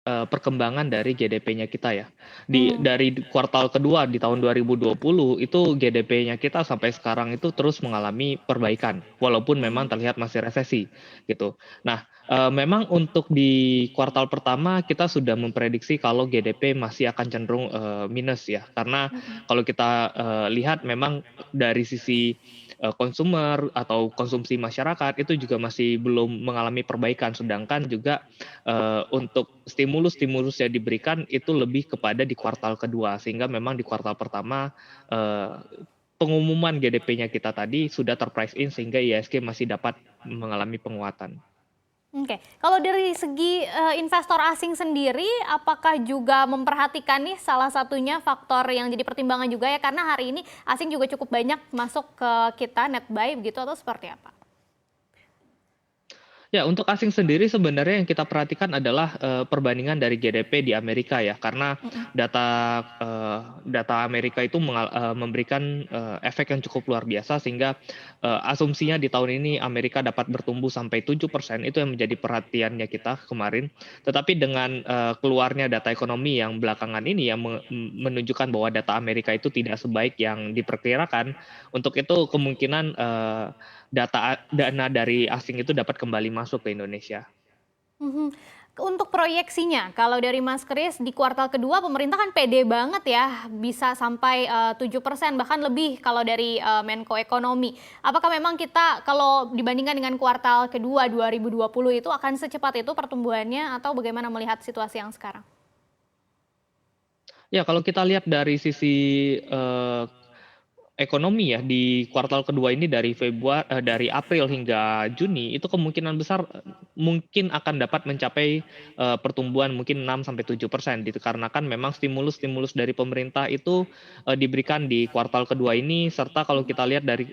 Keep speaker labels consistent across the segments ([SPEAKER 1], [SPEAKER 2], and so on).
[SPEAKER 1] perkembangan dari GDP-nya kita ya.
[SPEAKER 2] Hmm.
[SPEAKER 1] Dari kuartal kedua di tahun 2020 itu GDP-nya kita sampai sekarang itu terus mengalami perbaikan, walaupun memang
[SPEAKER 2] Mhm.
[SPEAKER 1] terlihat masih resesi gitu. Nah, memang untuk di kuartal pertama kita sudah memprediksi kalau GDP masih akan cenderung minus ya, karena
[SPEAKER 2] Mhm.
[SPEAKER 1] kalau kita lihat memang dari sisi konsumer atau konsumsi masyarakat itu juga masih belum mengalami perbaikan, sedangkan juga untuk stimulus-stimulus yang diberikan itu lebih kepada di kuartal kedua, sehingga memang di kuartal pertama eee, pengumuman GDP-nya kita tadi sudah ter-price in sehingga IHSG masih dapat mengalami penguatan.
[SPEAKER 2] Oke, kalau dari segi, investor asing sendiri, apakah juga memperhatikan nih salah satunya faktor yang jadi pertimbangan juga ya, karena hari ini asing juga cukup banyak masuk ke kita net buy begitu atau seperti apa?
[SPEAKER 1] Ya, untuk asing sendiri sebenarnya yang kita perhatikan adalah, perbandingan dari GDP di Amerika ya, karena
[SPEAKER 2] Mhm.
[SPEAKER 1] data Amerika itu memberikan, efek yang cukup luar biasa sehingga, asumsinya di tahun ini Amerika dapat bertumbuh sampai 7% itu yang menjadi perhatiannya kita kemarin. Tetapi dengan, keluarnya data ekonomi yang belakangan ini yang menunjukkan bahwa data Amerika itu tidak sebaik yang diperkirakan, untuk itu kemungkinan, dana dari asing itu dapat kembali masuk ke Indonesia.
[SPEAKER 2] Mhm. Untuk proyeksinya, kalau dari Mas Kris di kuartal kedua pemerintah kan pede banget ya, bisa sampai, 7% bahkan lebih kalau dari, Menko Ekonomi. Apakah memang kita kalau dibandingkan dengan kuartal kedua 2020 itu akan secepat itu pertumbuhannya atau bagaimana melihat situasi yang sekarang?
[SPEAKER 1] Ya, kalau kita lihat dari sisi, eee, ekonomi ya di kuartal kedua ini dari April hingga Juni itu kemungkinan besar, mungkin akan dapat mencapai, pertumbuhan mungkin 6 sampai 7% dikarenakan memang stimulus-stimulus dari pemerintah itu, diberikan di kuartal kedua ini serta kalau
[SPEAKER 2] Mhm.
[SPEAKER 1] kita lihat dari,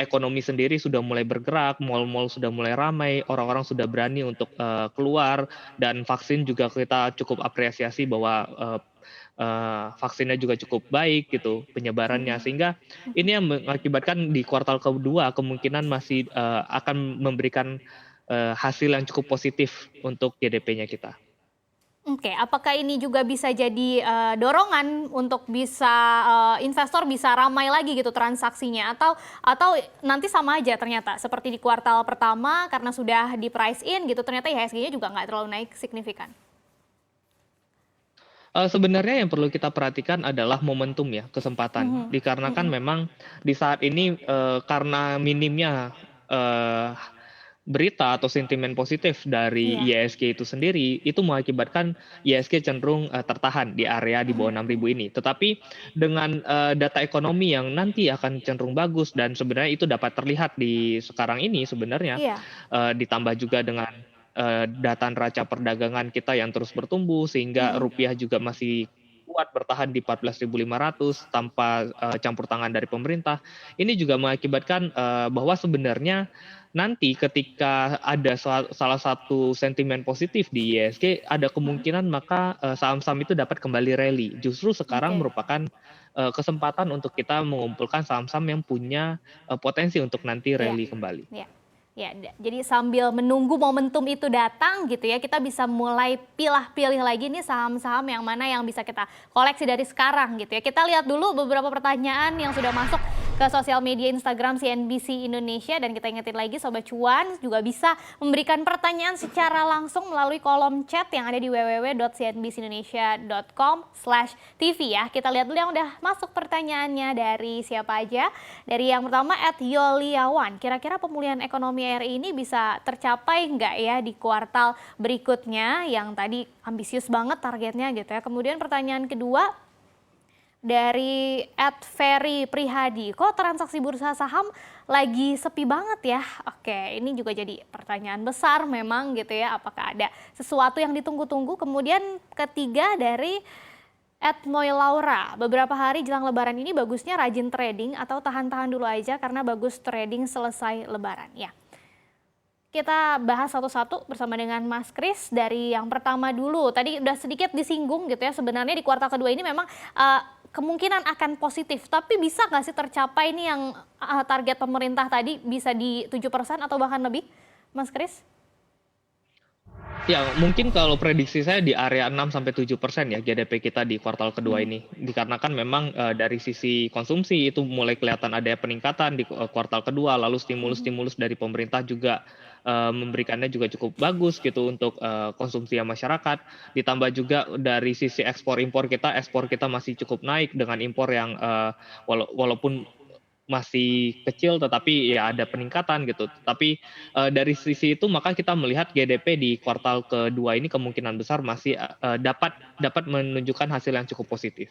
[SPEAKER 1] ekonomi sendiri sudah mulai bergerak, mal-mal sudah mulai ramai, orang-orang sudah berani untuk, keluar dan vaksin juga kita cukup apresiasi bahwa, vaksinnya juga cukup baik gitu penyebarannya,
[SPEAKER 2] Mhm.
[SPEAKER 1] sehingga
[SPEAKER 2] Mhm.
[SPEAKER 1] ini yang mengakibatkan di kuartal kedua kemungkinan masih, akan memberikan, hasil yang cukup positif untuk GDP-nya kita.
[SPEAKER 2] Oke, apakah ini juga bisa jadi, dorongan untuk bisa, investor bisa ramai lagi gitu transaksinya atau nanti sama aja ternyata seperti di kuartal pertama karena sudah di-price in gitu ternyata IHSG-nya juga nggak terlalu naik signifikan?
[SPEAKER 1] Sebenarnya yang perlu kita perhatikan adalah momentum ya, kesempatan.
[SPEAKER 2] Mhm.
[SPEAKER 1] Dikarenakan
[SPEAKER 2] Mhm.
[SPEAKER 1] memang di saat ini, karena minimnya, eee, berita atau sentimen positif dari
[SPEAKER 2] Iya.
[SPEAKER 1] IHSG itu sendiri, itu mengakibatkan IHSG cenderung, tertahan di area di bawah
[SPEAKER 2] Mhm.
[SPEAKER 1] 6.000 ini. Tetapi dengan, data ekonomi yang nanti akan cenderung bagus dan sebenarnya itu dapat terlihat di sekarang ini sebenarnya,
[SPEAKER 2] Iya.
[SPEAKER 1] ditambah juga dengan, data neraca perdagangan kita yang terus bertumbuh sehingga
[SPEAKER 2] Mhm.
[SPEAKER 1] rupiah juga masih kuat bertahan di 14.500 tanpa, campur tangan dari pemerintah. Ini juga mengakibatkan, bahwa sebenarnya nanti ketika ada salah satu sentimen positif di IHSG, ada
[SPEAKER 2] Mhm.
[SPEAKER 1] kemungkinan maka, saham-saham itu dapat kembali rally. Justru sekarang
[SPEAKER 2] Oke.
[SPEAKER 1] merupakan, kesempatan untuk kita mengumpulkan saham-saham yang punya, potensi untuk nanti
[SPEAKER 2] Iya.
[SPEAKER 1] rally kembali.
[SPEAKER 2] Iya. Ya, jadi sambil menunggu momentum itu datang gitu ya, kita bisa mulai pilih-pilih lagi nih saham-saham yang mana yang bisa kita koleksi dari sekarang gitu ya. Kita lihat dulu beberapa pertanyaan yang sudah masuk ke sosial media Instagram CNBC Indonesia dan kita ingetin lagi Sobat Cuan juga bisa memberikan pertanyaan secara langsung melalui kolom chat yang ada di www.cnbcindonesia.com/tv ya. Kita lihat dulu yang udah masuk pertanyaannya dari siapa aja. Dari yang pertama @Yoliawan, kira-kira pemulihan ekonomi RI ini bisa tercapai nggak ya di kuartal berikutnya yang tadi ambisius banget targetnya gitu ya. Kemudian pertanyaan kedua dari @Ferry Prihadi, kok transaksi bursa saham lagi sepi banget ya? Oke, ini juga jadi pertanyaan besar memang gitu ya, apakah ada sesuatu yang ditunggu-tunggu? Kemudian ketiga dari @Moy Laura, beberapa hari jelang lebaran ini bagusnya rajin trading atau tahan-tahan dulu aja karena bagus trading selesai lebaran? Ya, kita bahas satu-satu bersama dengan Mas Kris dari yang pertama dulu. Tadi udah sedikit disinggung gitu ya, sebenarnya di kuartal kedua ini memang, kemungkinan akan positif, tapi bisa nggak sih tercapai nih yang, target pemerintah tadi bisa di 7% atau bahkan lebih, Mas Kris?
[SPEAKER 1] Ya, mungkin kalau prediksi saya di area 6-7% ya GDP kita di kuartal kedua
[SPEAKER 2] Mhm.
[SPEAKER 1] ini. Dikarenakan memang, dari sisi konsumsi itu mulai kelihatan ada peningkatan di kuartal kedua, lalu
[SPEAKER 2] Mhm.
[SPEAKER 1] stimulus-stimulus dari pemerintah juga, memberikannya juga cukup bagus gitu untuk, konsumsi yang masyarakat. Ditambah juga dari sisi ekspor kita masih cukup naik dengan impor yang, walaupun masih kecil tetapi ya ada peningkatan gitu. Tapi, dari sisi itu maka kita melihat GDP di kuartal kedua ini kemungkinan besar masih, dapat dapat menunjukkan hasil yang cukup positif.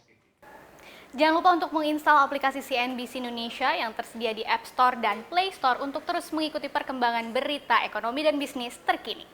[SPEAKER 2] Jangan lupa untuk menginstal aplikasi CNBC Indonesia yang tersedia di App Store dan Play Store untuk terus mengikuti perkembangan berita ekonomi dan bisnis terkini.